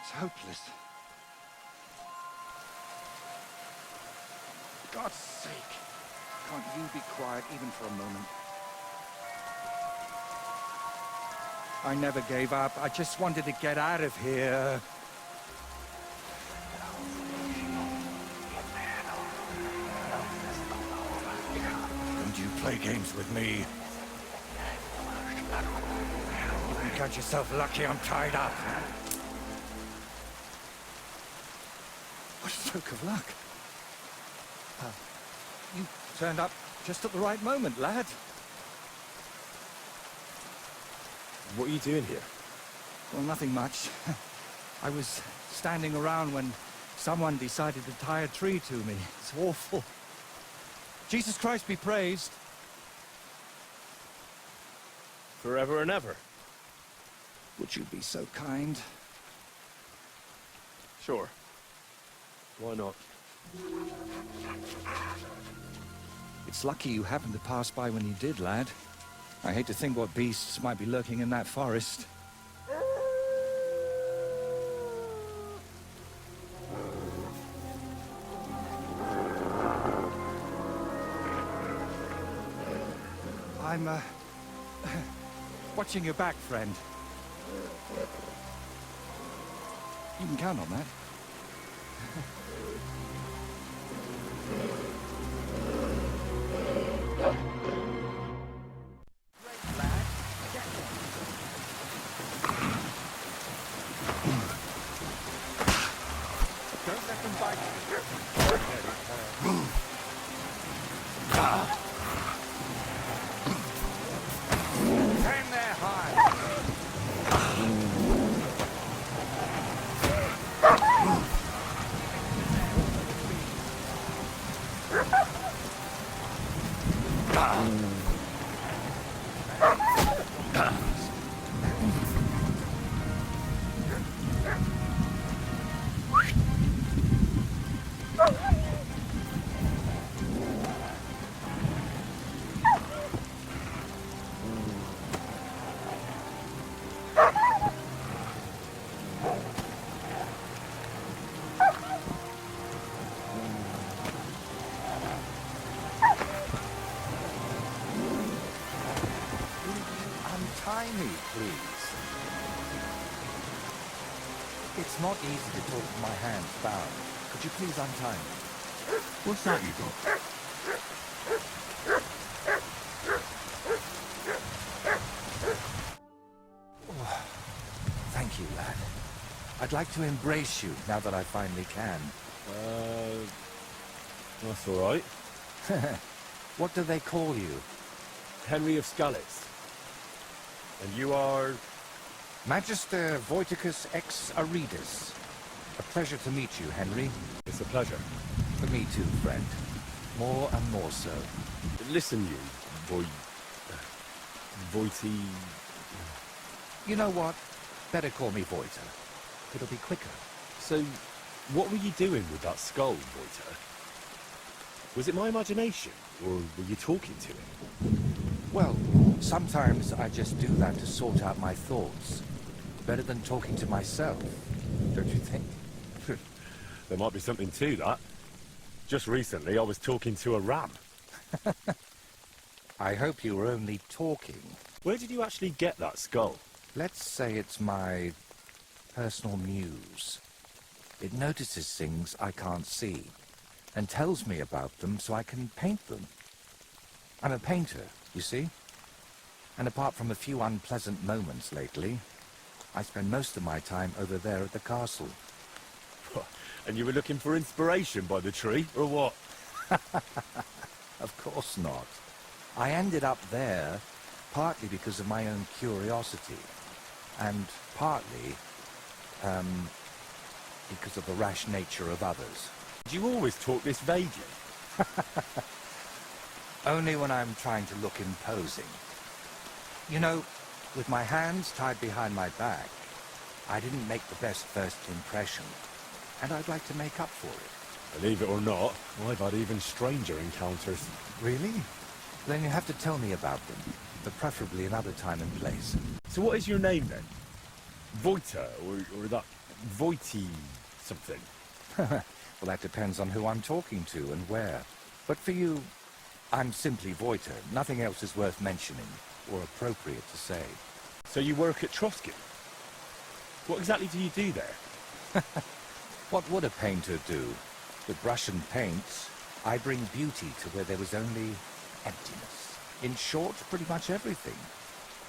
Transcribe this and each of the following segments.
It's hopeless. For God's sake, can't you be quiet even for a moment? I never gave up. I just wanted to get out of here. Don't you play games with me. You count yourself lucky I'm tied up. What a stroke of luck. You turned up just at the right moment, lad. What are you doing here? Well, nothing much. I was standing around when someone decided to tie a tree to me. It's awful. Jesus Christ be praised. Forever and ever. Would you be so kind? Sure. Why not? It's lucky you happened to pass by when you did, lad. I hate to think what beasts might be lurking in that forest. I'm, watching your back, friend. You can count on that. Don't let them bite you. Stand there high. Untie me, please. It's not easy to talk with my hands bound. Could you please untie me? What's that you got? Oh, thank you, lad. I'd like to embrace you now that I finally can. That's all right. What do they call you? Henry of Scalis. And you are... Magister Voiticus ex Aridus. A pleasure to meet you, Henry. It's a pleasure. For me too, friend. More and more so. Listen, you... Voity... You know what? Better call me Voiter. It'll be quicker. So, what were you doing with that skull, Voiter? Was it my imagination, or were you talking to it? Well, sometimes I just do that to sort out my thoughts. Better than talking to myself, don't you think? There might be something to that. Just recently, I was talking to a ram. I hope you were only talking. Where did you actually get that skull? Let's say it's my personal muse. It notices things I can't see, and tells me about them so I can paint them. I'm a painter, you see? And apart from a few unpleasant moments lately, I spend most of my time over there at the castle. And you were looking for inspiration by the tree, or what? Of course not. I ended up there partly because of my own curiosity, and partly, because of the rash nature of others. Did you always talk this vaguely? Only when I'm trying to look imposing. You know, with my hands tied behind my back, I didn't make the best first impression, and I'd like to make up for it. Believe it or not, I've had even stranger encounters. Really? Then you have to tell me about them, but preferably another time and place. So what is your name then? Voiter, or that Voity something. Well, that depends on who I'm talking to and where. But for you, I'm simply Voiter. Nothing else is worth mentioning, or appropriate to say. So you work at Trotsky? What exactly do you do there? What would a painter do? With brush and paints, I bring beauty to where there was only emptiness. In short, pretty much everything.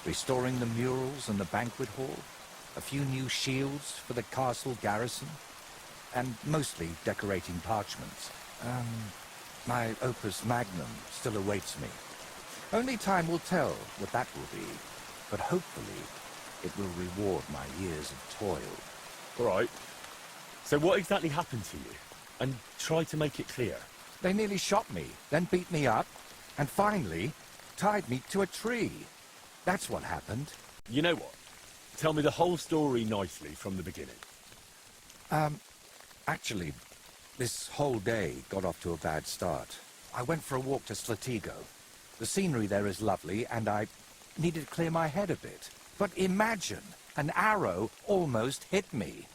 Restoring the murals and the banquet hall, a few new shields for the castle garrison, and mostly decorating parchments. My opus magnum still awaits me. Only time will tell what that will be, but hopefully it will reward my years of toil. All right. So what exactly happened to you? And try to make it clear. They nearly shot me, then beat me up, and finally tied me to a tree. That's what happened. You know what? Tell me the whole story nicely from the beginning. Actually, this whole day got off to a bad start. I went for a walk to Slatigo. The scenery there is lovely, and I needed to clear my head a bit. But imagine, an arrow almost hit me.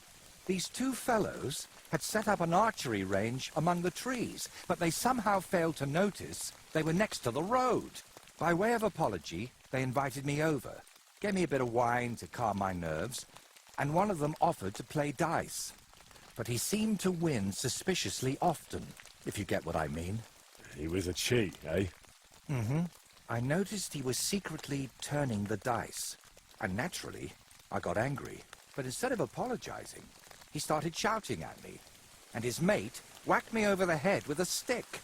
These two fellows had set up an archery range among the trees, but they somehow failed to notice they were next to the road. By way of apology, they invited me over, gave me a bit of wine to calm my nerves, and one of them offered to play dice. But he seemed to win suspiciously often, if you get what I mean. He was a cheat, eh? Mm-hmm. I noticed he was secretly turning the dice. And naturally, I got angry. But instead of apologizing, he started shouting at me. And his mate whacked me over the head with a stick.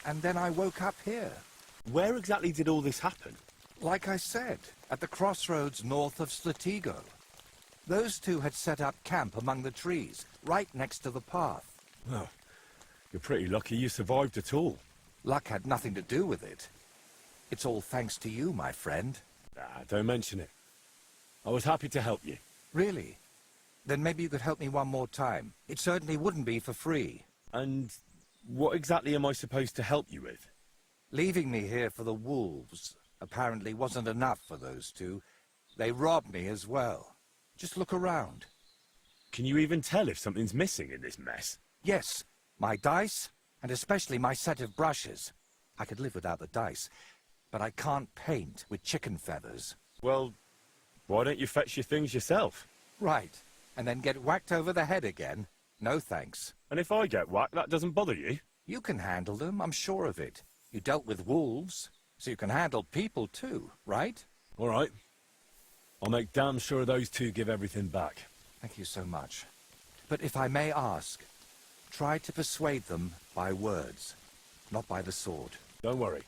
And then I woke up here. Where exactly did all this happen? Like I said, at the crossroads north of Slatigo. Those two had set up camp among the trees, right next to the path. Well, you're pretty lucky you survived at all. Luck had nothing to do with it. It's all thanks to you, my friend. Nah, don't mention it. I was happy to help you. Really? Then maybe you could help me one more time. It certainly wouldn't be for free. And what exactly am I supposed to help you with? Leaving me here for the wolves apparently wasn't enough for those two. They robbed me as well. Just look around. Can you even tell if something's missing in this mess? Yes, my dice, and especially my set of brushes. I could live without the dice, but I can't paint with chicken feathers. Well, why don't you fetch your things yourself? Right, and then get whacked over the head again? No thanks. And if I get whacked, that doesn't bother you? You can handle them, I'm sure of it. You dealt with wolves, so you can handle people too, right? All right. I'll make damn sure those two give everything back. Thank you so much. But if I may ask, try to persuade them by words, not by the sword. Don't worry.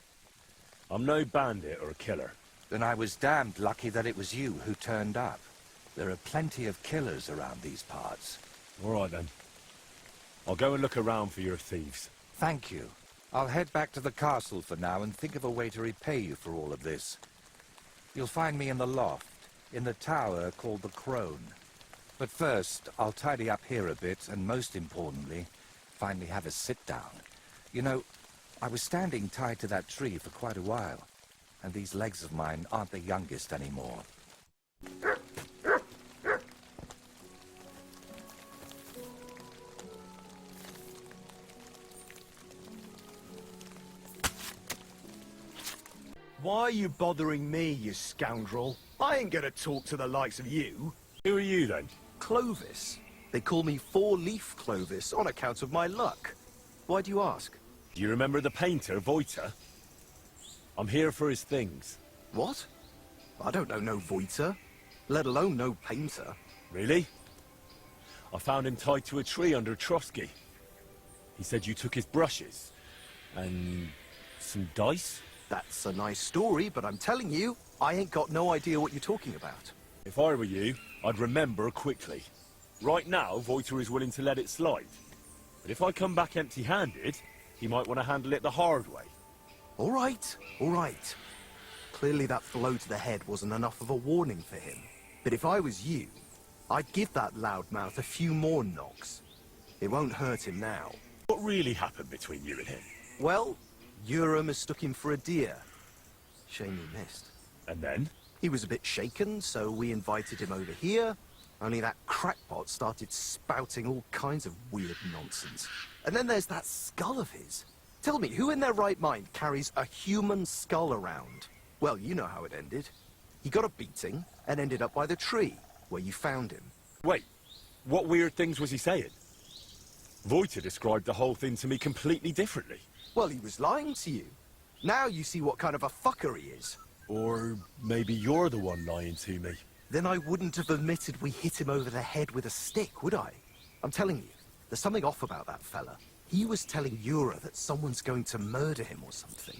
I'm no bandit or a killer. Then I was damned lucky that it was you who turned up. There are plenty of killers around these parts. All right, then. I'll go and look around for your thieves. Thank you. I'll head back to the castle for now and think of a way to repay you for all of this. You'll find me in the loft, in the tower called the Crone. But first, I'll tidy up here a bit, and most importantly, finally have a sit-down. You know, I was standing tied to that tree for quite a while, and these legs of mine aren't the youngest anymore. Why are you bothering me, you scoundrel? I ain't gonna talk to the likes of you. Who are you, then? Clovis. They call me Four-Leaf Clovis on account of my luck. Why do you ask? Do you remember the painter, Voiter? I'm here for his things. What? I don't know no Voiter, let alone no painter. Really? I found him tied to a tree under Trotsky. He said you took his brushes. And some dice? That's a nice story, but I'm telling you, I ain't got no idea what you're talking about. If I were you, I'd remember quickly. Right now, Voiter is willing to let it slide. But if I come back empty-handed, he might want to handle it the hard way. All right, all right. Clearly that blow to the head wasn't enough of a warning for him. But if I was you, I'd give that loudmouth a few more knocks. It won't hurt him now. What really happened between you and him? Well, Urim mistook him for a deer. Shame he missed. And then? He was a bit shaken, so we invited him over here, Only that crackpot started spouting all kinds of weird nonsense. And then there's that skull of his. Tell me, who in their right mind carries a human skull around? Well, you know how it ended. He got a beating and ended up by the tree, where you found him. Wait, what weird things was he saying? Voiter described the whole thing to me completely differently. Well, he was lying to you. Now you see what kind of a fucker he is. Or maybe you're the one lying to me. Then I wouldn't have admitted we hit him over the head with a stick, would I? I'm telling you, there's something off about that fella. He was telling Yura that someone's going to murder him or something.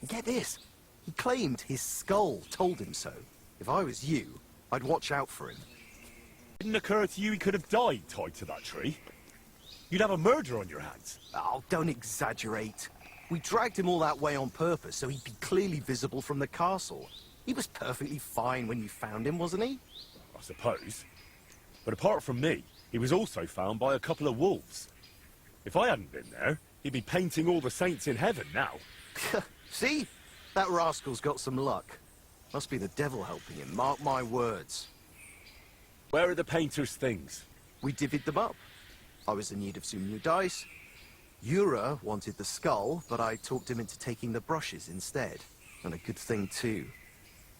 Get this, he claimed his skull told him so. If I was you, I'd watch out for him. Didn't occur to you he could have died tied to that tree? You'd have a murder on your hands. Oh, don't exaggerate. We dragged him all that way on purpose so he'd be clearly visible from the castle. He was perfectly fine when you found him, wasn't he? I suppose. But apart from me, he was also found by a couple of wolves. If I hadn't been there, he'd be painting all the saints in heaven now. See? That rascal's got some luck. Must be the devil helping him, mark my words. Where are the painter's things? We divvied them up. I was in need of some new dice. Yura wanted the skull, but I talked him into taking the brushes instead. And a good thing, too.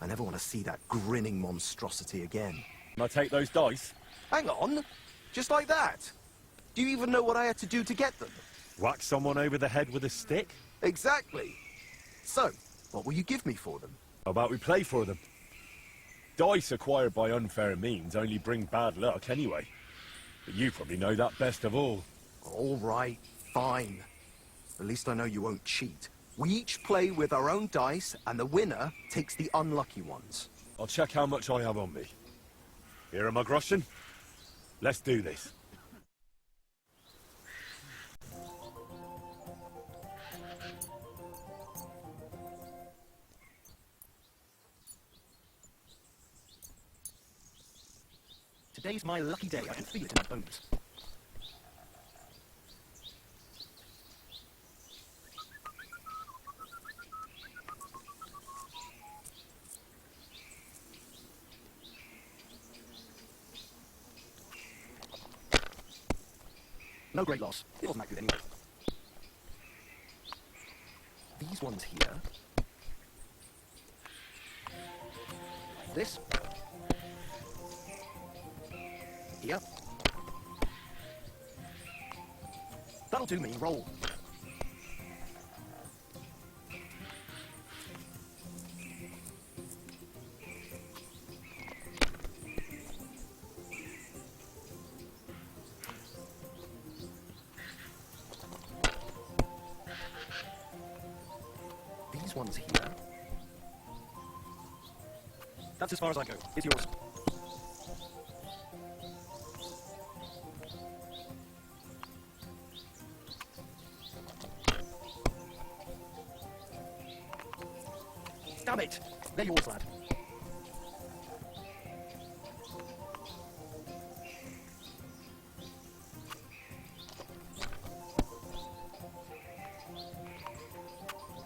I never want to see that grinning monstrosity again. Can I take those dice? Hang on! Just like that! Do you even know what I had to do to get them? Whack someone over the head with a stick? Exactly! So, what will you give me for them? How about we play for them? Dice acquired by unfair means only bring bad luck anyway. But you probably know that best of all. All right, fine. At least I know you won't cheat. We each play with our own dice, and the winner takes the unlucky ones. I'll check how much I have on me. Here am I, Groschen. Let's do this. Today's my lucky day. I can feel it in my bones. No great loss. It wasn't that good anyway. These ones here. Like this. Here. That'll do me. Roll. These ones here. That's as far as I go. It's yours. Damn it! They're yours, lad.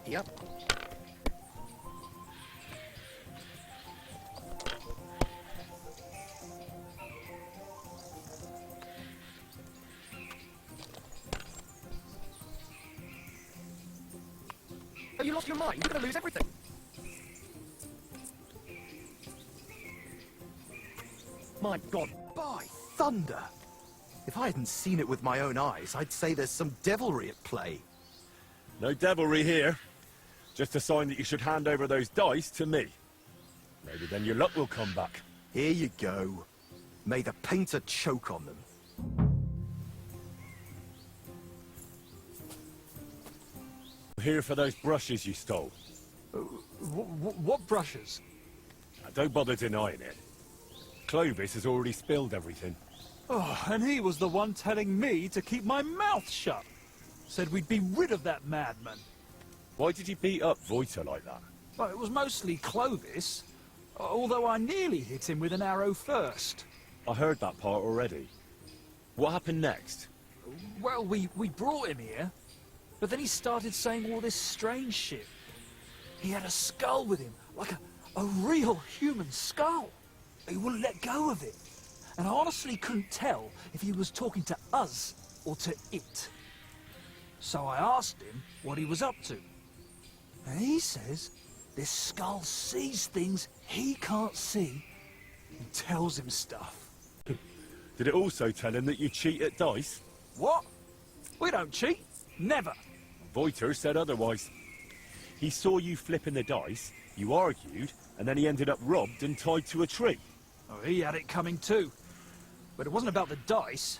Yep. Oh, you lost your mind? You're gonna lose everything. My God, by thunder! If I hadn't seen it with my own eyes, I'd say there's some devilry at play. No devilry here. Just a sign that you should hand over those dice to me. Maybe then your luck will come back. Here you go. May the painter choke on them. I'm here for those brushes you stole. What brushes? Now, don't bother denying it. Clovis has already spilled everything. Oh, and he was the one telling me to keep my mouth shut. Said we'd be rid of that madman. Why did you beat up Voiter like that? Well, it was mostly Clovis, although I nearly hit him with an arrow first. I heard that part already. What happened next? Well, we brought him here, but then he started saying all this strange shit. He had a skull with him, like a real human skull. He wouldn't let go of it. and I honestly couldn't tell if he was talking to us or to it. So I asked him what he was up to. And he says this skull sees things he can't see and tells him stuff. Did it also tell him that you cheat at dice? What? We don't cheat. Never. Voiter said otherwise. He saw you flipping the dice, you argued, and then he ended up robbed and tied to a tree. Oh, he had it coming too. But it wasn't about the dice.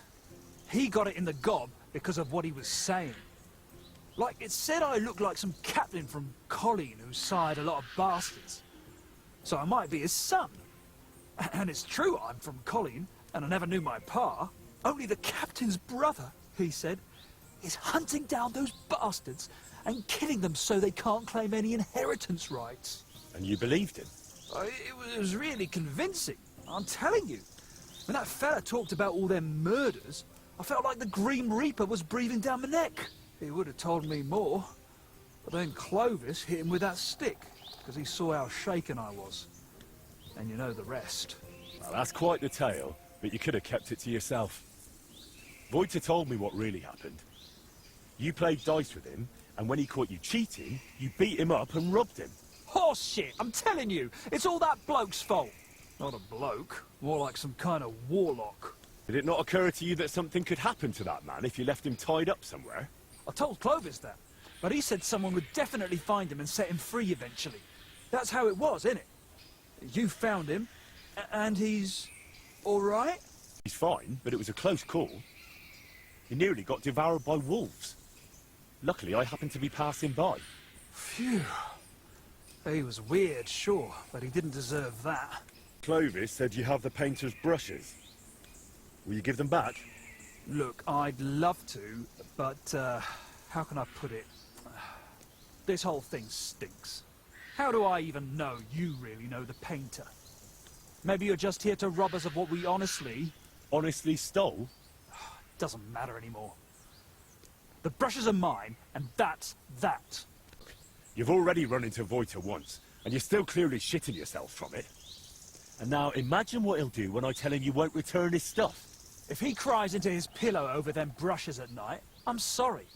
He got it in the gob because of what he was saying. Like, it said I looked like some captain from Colleen who sired a lot of bastards. So I might be his son. And it's true I'm from Colleen, and I never knew my pa. Only the captain's brother, he said, is hunting down those bastards and killing them so they can't claim any inheritance rights. And you believed him? It was really convincing, I'm telling you. When that fella talked about all them murders, I felt like the Green Reaper was breathing down my neck. He would have told me more. But then Clovis hit him with that stick, because he saw how shaken I was. And you know the rest. Well, that's quite the tale, but you could have kept it to yourself. Voiter told me what really happened. You played dice with him, and when he caught you cheating, you beat him up and robbed him. Horse shit, I'm telling you, it's all that bloke's fault. Not a bloke, more like some kind of warlock. Did it not occur to you that something could happen to that man if you left him tied up somewhere? I told Clovis that, but he said someone would definitely find him and set him free eventually. That's how it was, innit? You found him, and he's all right? He's fine, but it was a close call. He nearly got devoured by wolves. Luckily, I happened to be passing by. Phew. He was weird, sure, but he didn't deserve that. Clovis said you have the painter's brushes. Will you give them back? Look, I'd love to, but, how can I put it? This whole thing stinks. How do I even know you really know the painter? Maybe you're just here to rob us of what we honestly... Honestly stole? Doesn't matter anymore. The brushes are mine, and that's that. You've already run into Voiter once, and you're still clearly shitting yourself from it. And now imagine what he'll do when I tell him you won't return his stuff. If he cries into his pillow over them brushes at night, I'm sorry.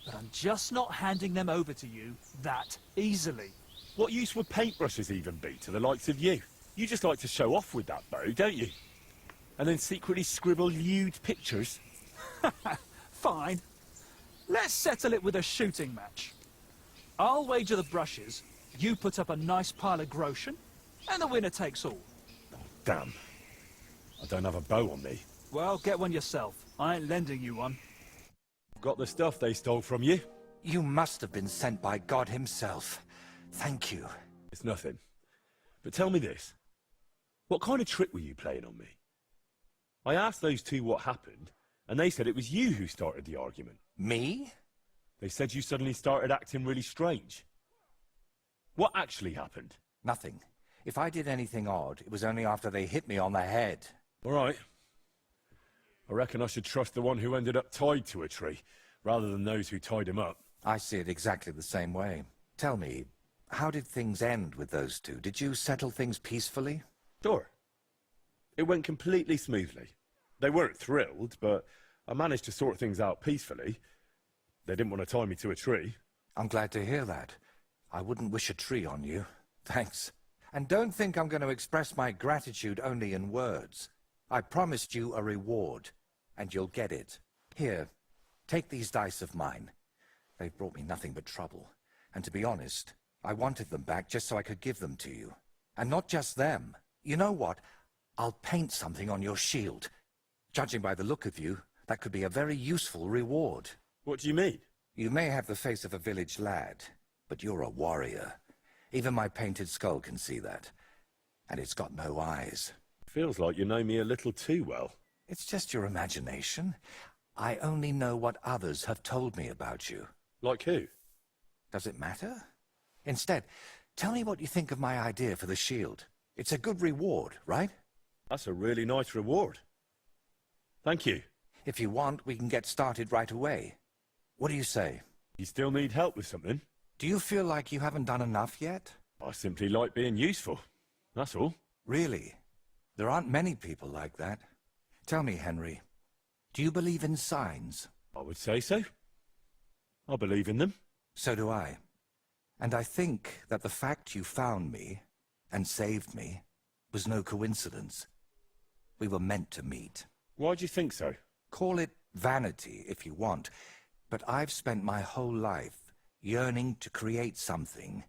But I'm just not handing them over to you that easily. What use would paintbrushes even be to the likes of you? You just like to show off with that bow, don't you? And then secretly scribble lewd pictures. Fine. Let's settle it with a shooting match. I'll wager the brushes, you put up a nice pile of groschen, and the winner takes all. Oh, damn. I don't have a bow on me. Well, get one yourself. I ain't lending you one. Got the stuff they stole from you? You must have been sent by God himself. Thank you. It's nothing. But tell me this. What kind of trick were you playing on me? I asked those two what happened, and they said it was you who started the argument. Me? They said you suddenly started acting really strange. What actually happened? Nothing. If I did anything odd, it was only after they hit me on the head. All right. I reckon I should trust the one who ended up tied to a tree, rather than those who tied him up. I see it exactly the same way. Tell me, how did things end with those two? Did you settle things peacefully? Sure. It went completely smoothly. They weren't thrilled, but I managed to sort things out peacefully. They didn't want to tie me to a tree. I'm glad to hear that. I wouldn't wish a tree on you. Thanks. And don't think I'm going to express my gratitude only in words. I promised you a reward, and you'll get it. Here, take these dice of mine. They've brought me nothing but trouble. And to be honest, I wanted them back just so I could give them to you. And not just them. You know what? I'll paint something on your shield. Judging by the look of you, that could be a very useful reward. What do you mean? You may have the face of a village lad, but you're a warrior. Even my painted skull can see that. And it's got no eyes. Feels like you know me a little too well. It's just your imagination. I only know what others have told me about you. Like who? Does it matter? Instead, tell me what you think of my idea for the shield. It's a good reward, right? That's a really nice reward. Thank you. If you want, we can get started right away. What do you say? You still need help with something? Do you feel like you haven't done enough yet? I simply like being useful. That's all. Really? There aren't many people like that. Tell me, Henry, do you believe in signs? I would say so. I believe in them. So do I. And I think that the fact you found me and saved me was no coincidence. We were meant to meet. Why do you think so? Call it vanity if you want, but I've spent my whole life yearning to create something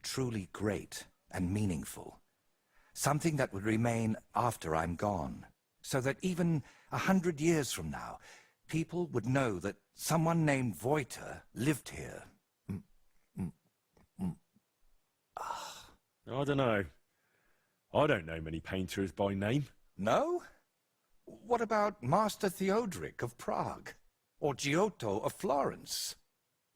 truly great and meaningful. Something that would remain after I'm gone, so that even 100 years from now, people would know that someone named Voiter lived here. I don't know. I don't know many painters by name. No? What about Master Theodoric of Prague? Or Giotto of Florence?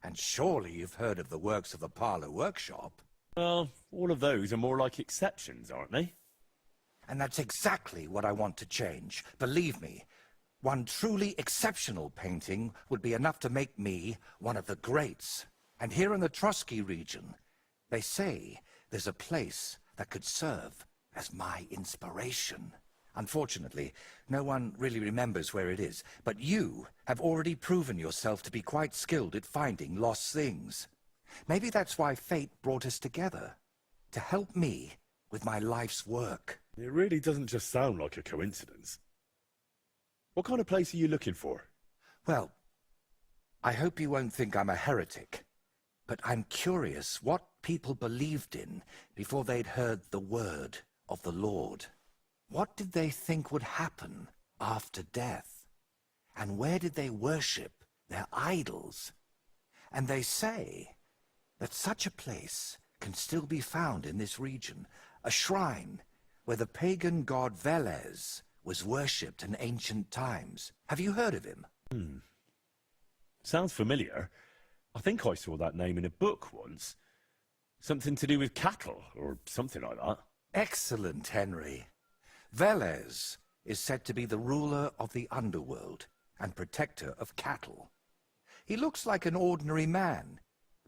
And surely you've heard of the works of the Parlour Workshop. Well, all of those are more like exceptions, aren't they? And that's exactly what I want to change. Believe me, one truly exceptional painting would be enough to make me one of the greats. And here in the Trotsky region, they say there's a place that could serve as my inspiration. Unfortunately, no one really remembers where it is, but you have already proven yourself to be quite skilled at finding lost things. Maybe that's why fate brought us together, to help me with my life's work. It really doesn't just sound like a coincidence. What kind of place are you looking for? Well, I hope you won't think I'm a heretic, but I'm curious what people believed in before they'd heard the word of the Lord. What did they think would happen after death? And where did they worship their idols? And they say that such a place can still be found in this region, a shrine where the pagan god Velez was worshipped in ancient times. Have you heard of him? Sounds familiar. I think I saw that name in a book once. Something to do with cattle, or something like that. Excellent, Henry. Velez is said to be the ruler of the underworld and protector of cattle. He looks like an ordinary man,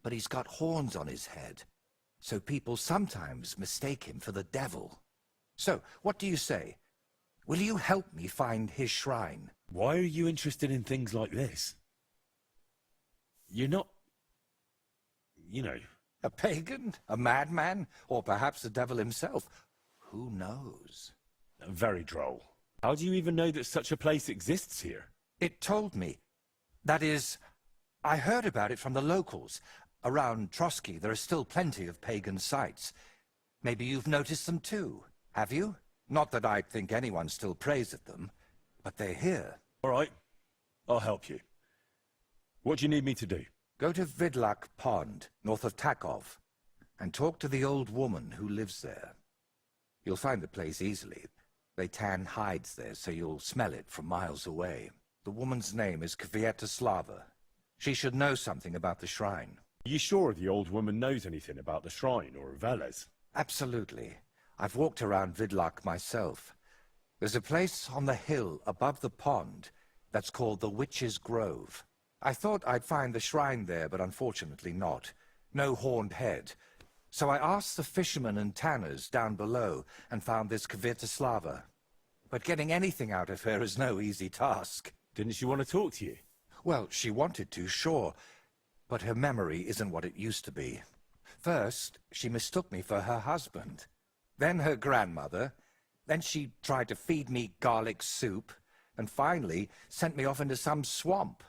but he's got horns on his head, so people sometimes mistake him for the devil. So, what do you say? Will you help me find his shrine? Why are you interested in things like this? You're not... you know... A pagan? A madman? Or perhaps the devil himself? Who knows? Very droll. How do you even know that such a place exists here? It told me. That is, I heard about it from the locals. Around Trotsky, there are still plenty of pagan sites. Maybe you've noticed them too, have you? Not that I think anyone still prays at them, but they're here. All right, I'll help you. What do you need me to do? Go to Vidlak Pond, north of Takov, and talk to the old woman who lives there. You'll find the place easily. They tan hides there, so you'll smell it from miles away. The woman's name is Kvietoslava. She should know something about the shrine. Are you sure the old woman knows anything about the shrine or Velez? Absolutely. I've walked around Vidlak myself. There's a place on the hill above the pond that's called the Witch's Grove. I thought I'd find the shrine there, but unfortunately not. No horned head. So I asked the fishermen and tanners down below and found this Kvietoslava. But getting anything out of her is no easy task. Didn't she want to talk to you? Well, she wanted to, sure. But her memory isn't what it used to be. First, she mistook me for her husband. Then her grandmother. Then she tried to feed me garlic soup. And finally, sent me off into some swamp.